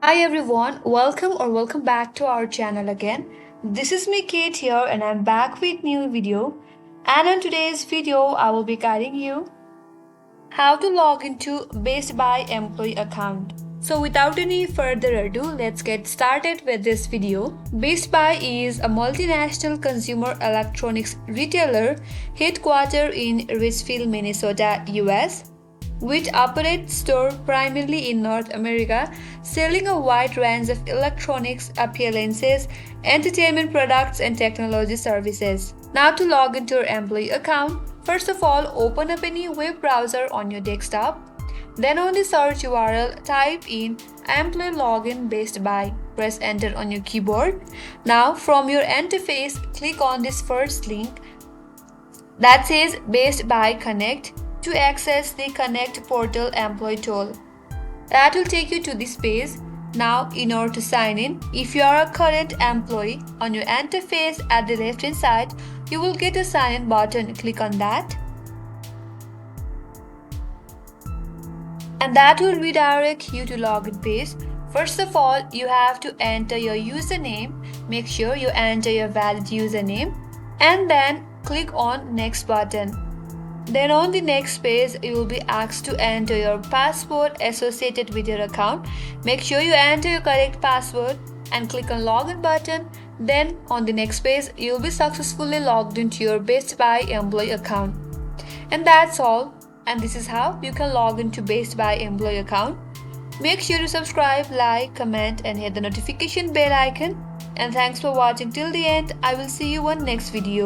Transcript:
Hi everyone, welcome back to our channel again. This is me Kate here and I'm back with new video. And in today's video I will be guiding you how to log into BestBuy employee account. So without any further ado, let's get started with this video. BestBuy is a multinational consumer electronics retailer headquartered in Richfield, Minnesota, US, which operates stores primarily in North America, selling a wide range of electronics, appliances, entertainment products, and technology services. Now to log into your employee account, first of all, open up any web browser on your desktop. Then on the search URL, type in employee login BestBuy. Press enter on your keyboard. Now from your interface, click on this first link that says BestBuy Connect to access the Connect Portal employee tool. That will take you to this page. Now, in order to sign in, if you are a current employee, on your interface at the left hand side, you will get a sign in button. Click on that. And that will redirect you to login page. First of all, you have to enter your username. Make sure you enter your valid username and then click on next button. Then on the next page, you will be asked to enter your password associated with your account. Make sure you enter your correct password and click on login button. Then on the next page, you will be successfully logged into your BestBuy employee account. And that's all. And this is how you can log into BestBuy employee account. Make sure to subscribe, like, comment and hit the notification bell icon. And thanks for watching till the end. I will see you on next video.